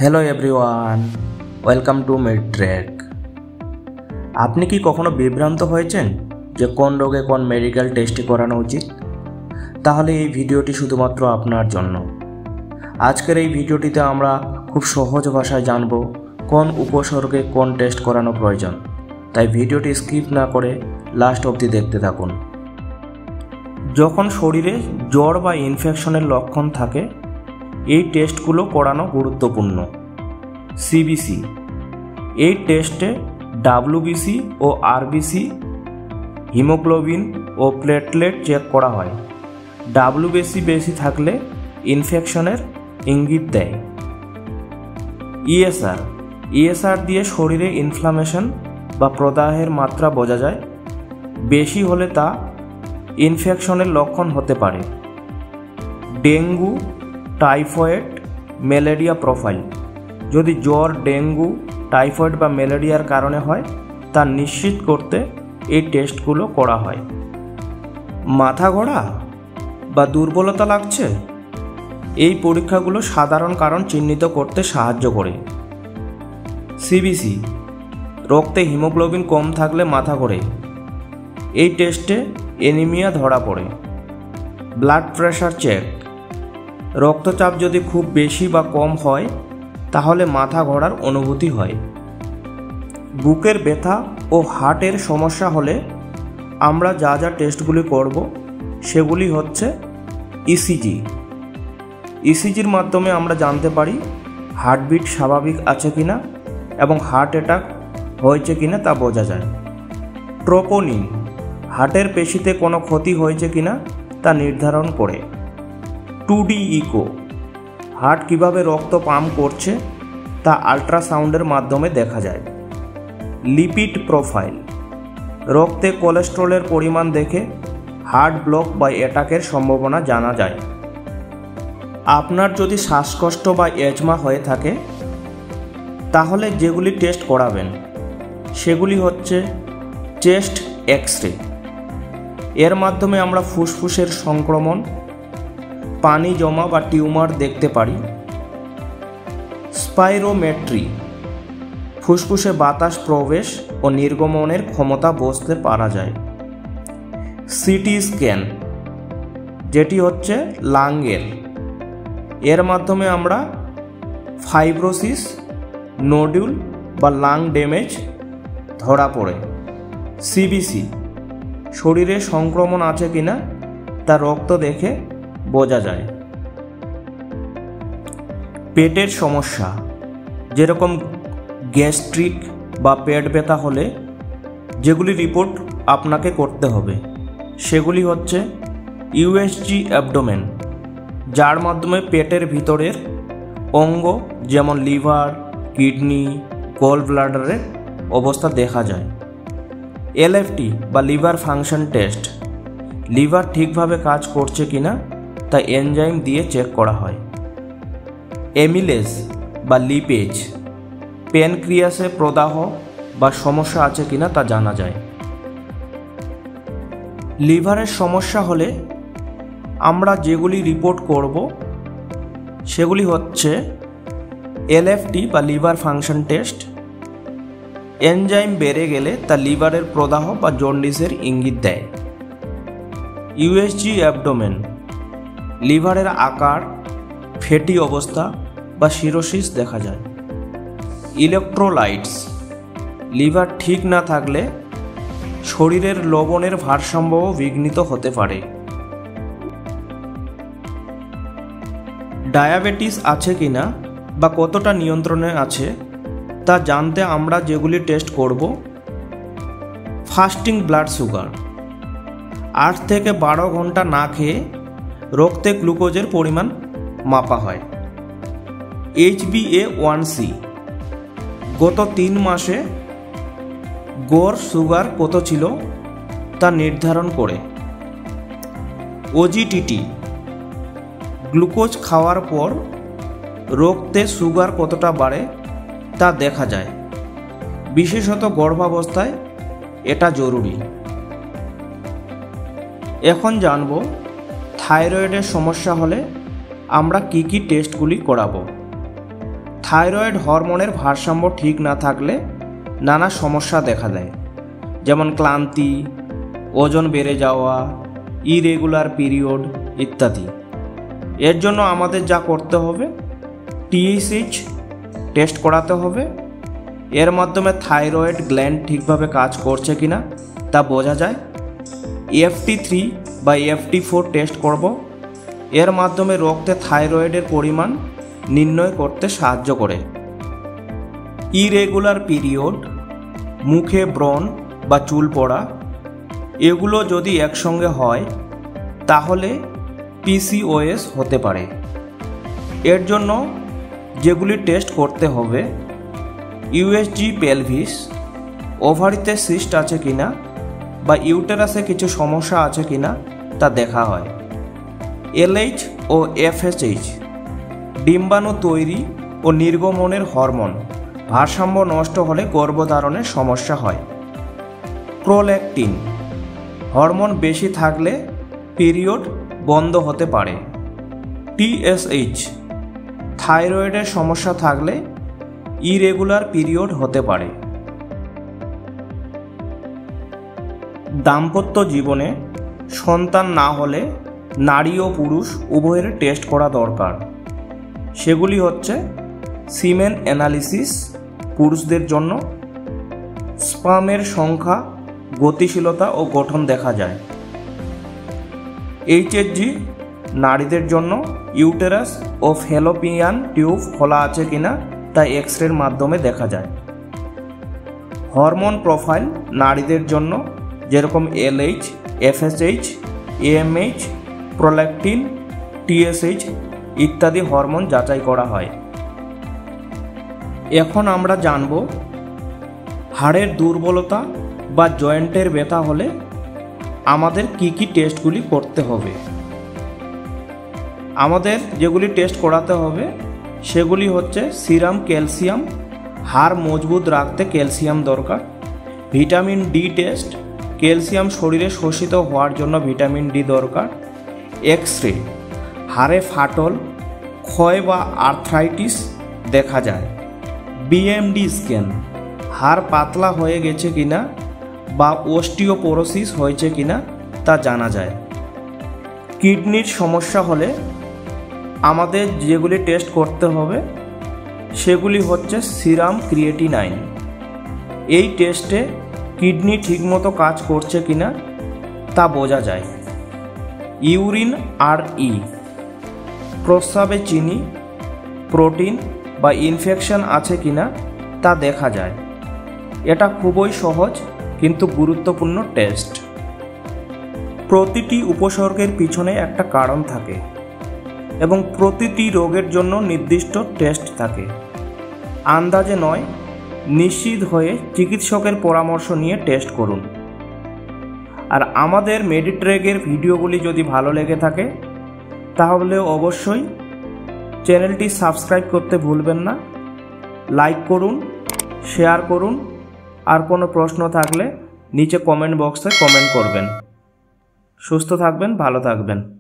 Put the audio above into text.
Hello everyone, welcome to Midtrack. আপনি কি কখনো বিভ্রান্ত হয়েছেন যে কোন রোগে কোন মেডিকেল টেস্টটি করানো উচিত? তাহলে এই ভিডিওটি শুধুমাত্র আপনার জন্য। আজকের এই ভিডিওটিতে আমরা খুব সহজ ভাষায় জানব কোন উপসর্গে কোন টেস্ট করানো প্রয়োজন। তাই ভিডিওটি স্কিপ না করে লাস্ট অবধি দেখতে থাকুন। যখন শরীরে জ্বর বা ইনফেকশনের লক্ষণ থাকে, এই টেস্টগুলো করানো গুরুত্বপূর্ণ। সিবিসি, এই টেস্টে ডাব্লিউবিসি ও আরবিসি, হিমোগ্লোবিন ও প্লেটলেট চেক করা হয়। ডাব্লিউবিসি বেশি থাকলে ইনফেকশনের ইঙ্গিত দেয়। ইএসআর দিয়ে শরীরে ইনফ্লামেশন বা প্রদাহের মাত্রা বোঝা যায়। বেশি হলে তা ইনফেকশনের লক্ষণ হতে পারে। ডেঙ্গু, টাইফয়েড, ম্যালেরিয়া প্রোফাইল, যদি জ্বর, ডেঙ্গু, টাইফয়েড বা ম্যালেরিয়ার কারণে হয় তা নিশ্চিত করতে এই টেস্টগুলো করা হয়। মাথা ঘোরা বা দুর্বলতা লাগছে, এই পরীক্ষাগুলো সাধারণ কারণ চিহ্নিত করতে সাহায্য করে। সিবিসি, রক্তে হিমোগ্লোবিন কম থাকলে মাথা ঘোরে, এই টেস্টে অ্যানিমিয়া ধরা পড়ে। ব্লাড প্রেশার চেক, রক্তচাপ যদি খুব বেশি বা কম হয় তাহলে মাথা ঘোরার অনুভূতি হয়। বুকের ব্যথা ও হার্টের সমস্যা হলে আমরা যা যা টেস্টগুলি করব সেগুলি হচ্ছে ইসিজির মাধ্যমে আমরা জানতে পারি হার্টবিট স্বাভাবিক আছে কিনা এবং হার্ট অ্যাটাক হয়েছে কিনা তা বোঝা যায়। ট্রোপোনিন, হার্টের পেশিতে কোনো ক্ষতি হয়েছে কিনা তা নির্ধারণ করে। 2D ইকো, হার্ট কিভাবে রক্ত পাম্প করছে তা আল্ট্রাসাউন্ডের মাধ্যমে দেখা যায়। লিপিড প্রোফাইল, রক্তে কোলেস্টেরলের পরিমাণ দেখে হার্ট ব্লক বা অ্যাটাকের সম্ভাবনা জানা যায়। আপনার যদি শ্বাসকষ্ট বা অ্যাজমা হয়ে থাকে তাহলে যেগুলি টেস্ট করাবেন সেগুলি হচ্ছে চেস্ট এক্স-রে, এর মাধ্যমে আমরা ফুসফুসের সংক্রমণ, পানি জমা বা টিউমার দেখতে পারি। স্পাইরোমেট্রি, ফুসফুসে বাতাস প্রবেশ ও নির্গমনের ক্ষমতা বুঝতে পারা যায়। সিটি স্ক্যান, যেটি হচ্ছে লাংয়ের, এর মাধ্যমে আমরা ফাইব্রোসিস, নোডুল বা লাং ড্যামেজ ধরা পড়ে। সিবিসি, শরীরে সংক্রমণ আছে কিনা তা রক্ত দেখে বোঝা যায়। পেটের সমস্যা, যেরকম গ্যাস্ট্রিক বা পেট ব্যথা হলে যেগুলি রিপোর্ট আপনাকে করতে হবে সেগুলি হচ্ছে ইউএসজি অ্যাবডোমেন, যার মাধ্যমে পেটের ভিতরের অঙ্গ যেমন লিভার, কিডনি, গল ব্লাডারের অবস্থা দেখা যায়। এলএফটি বা লিভার ফাংশন টেস্ট, লিভার ঠিকভাবে কাজ করছে কিনা তা এনজাইম দিয়ে চেক করা হয়। এমিলেজ বা লিপেজ, প্যানক্রিয়াসে প্রদাহ বা সমস্যা আছে কিনা তা জানা যায়। লিভারের সমস্যা হলে আমরা যেগুলি রিপোর্ট করব সেগুলি হচ্ছে এলএফটি বা লিভার ফাংশন টেস্ট, এনজাইম বেড়ে গেলে তা লিভারের প্রদাহ বা জন্ডিসের ইঙ্গিত দেয়। ইউএসজি অ্যাবডোমেন, লিভারের আকার, ফ্যাটি অবস্থা বা সিরোসিস দেখা যায়। ইলেকট্রোলাইটস, লিভার ঠিক না থাকলে শরীরের লবণের ভারসাম্যও বিঘ্নিত হতে পারে। ডায়াবেটিস আছে কিনা বা কতটা নিয়ন্ত্রণে আছে তা জানতে আমরা যেগুলি টেস্ট করব: ফাস্টিং ব্লাড সুগার, 8 থেকে 12 ঘন্টা না খেয়ে রক্তে গ্লুকোজের পরিমাণ মাপা হয়। HbA1c, গত 3 মাসে গড় সুগার কত ছিল তা নির্ধারণ করে। ওজিটিটি, গ্লুকোজ খাওয়ার পর রক্তে সুগার কতটা বাড়ে তা দেখা যায়, বিশেষত গর্ভাবস্থায় এটা জরুরি। এখন জানব থাইরয়েডের সমস্যা হলে আমরা কি কি টেস্টগুলি করাবো। থাইরয়েড হরমোনের ভারসাম্য ঠিক না থাকলে নানা সমস্যা দেখা দেয়, যেমন ক্লান্তি, ওজন বেড়ে যাওয়া, ইরেগুলার পিরিয়ড ইত্যাদি। এর জন্য আমাদের যা করতে হবে, TSH টেস্ট করাতে হবে। এর মাধ্যমে থাইরয়েড গ্ল্যান্ড ঠিকভাবে কাজ করছে কিনা তা বোঝা যায়। FT3 বা FT4 টেস্ট করব। এর মাধ্যমে রক্তে থাইরয়েডের পরিমাণ নির্ণয় করতে সাহায্য করে। ইরেগুলার পিরিয়ড, মুখে ব্রণ বা চুল পড়া, এগুলো যদি একসঙ্গে হয় তাহলে PCOS হতে পারে। এর জন্য যেগুলি টেস্ট করতে হবে, USG পেলভিস, ওভারিতে সিস্ট আছে কিনা বা ইউটেরাসে কিছু সমস্যা আছে কিনা তা দেখা হয়। LH ও FSH, ডিম্বাণু তৈরি ও নির্গমনের হরমোন ভারসাম্য নষ্ট হলে গর্ভধারণের সমস্যা হয়। প্রোল্যাকটিন হরমোন বেশি থাকলে পিরিয়ড বন্ধ হতে পারে। TSH থাইরয়েডের সমস্যা থাকলে ইরেগুলার পিরিয়ড হতে পারে। দাম্পত্য জীবনে সন্তান না হলে নারী ও পুরুষ উভয়ের টেস্ট করা দরকার। সেগুলি হচ্ছে সিমেন অ্যানালিসিস পুরুষদের জন্য, স্পামের সংখ্যা, গতিশীলতা ও গঠন দেখা যায়। HSG নারীদের জন্য, ইউটেরাস ও ফ্যালোপিয়ান টিউব খোলা আছে কিনা তা এক্স-রের মাধ্যমে দেখা যায়। হরমোন প্রোফাইল নারীদের জন্য, যেরকম LH, FSH, AMH, prolactin, TSH ইত্যাদি হরমোন যাচাই করা হয়। এখন আমরা জানব হাড়ের দুর্বলতা বা জয়েন্টের ব্যথা হলে আমাদের কি কি টেস্টগুলি করতে হবে। আমাদের যেগুলি টেস্ট করাতে হবে সেগুলি হচ্ছে সিরাম ক্যালসিয়াম, হাড় মজবুত রাখতে ক্যালসিয়াম দরকার। ভিটামিন ডি টেস্ট, ক্যালসিয়াম শরীরে শোষিত হওয়ার জন্য ভিটামিন ডি দরকার। এক্স-রে, হাড়ে ফাটল, ক্ষয় বা আর্থ্রাইটিস দেখা যায়। BMD স্ক্যান, হাড় পাতলা হয়ে গেছে কিনা বা অস্টিওপোরোসিস হয়েছে কিনা তা জানা যায়। কিডনির সমস্যা হলে আমাদের যেগুলি টেস্ট করতে হবে সেগুলি হচ্ছে সিরাম ক্রিয়েটিনাইন। এই টেস্টে কিডনি ঠিকমতো কাজ করছে কিনা তা বোঝা যায়। ইউরিন RE, প্রস্রাবে চিনি, প্রোটিন বা ইনফেকশন আছে কিনা তা দেখা যায়। এটা খুবই সহজ কিন্তু গুরুত্বপূর্ণ টেস্ট। প্রতিটি উপসর্গের পিছনে একটা কারণ থাকে এবং প্রতিটি রোগের জন্য নির্দিষ্ট টেস্ট থাকে। আন্দাজে নয়, নিশ্চিত হয়ে চিকিৎসকের পরামর্শ নিয়ে টেস্ট করুন। আর আমাদের মেডিট্রেগের ভিডিওগুলি যদি ভালো লেগে থাকে তাহলে অবশ্যই চ্যানেলটি সাবস্ক্রাইব করতে ভুলবেন না। লাইক করুন, শেয়ার করুন, আর কোনো প্রশ্ন থাকলে নিচে কমেন্ট বক্সে কমেন্ট করবেন। সুস্থ থাকবেন, ভালো থাকবেন।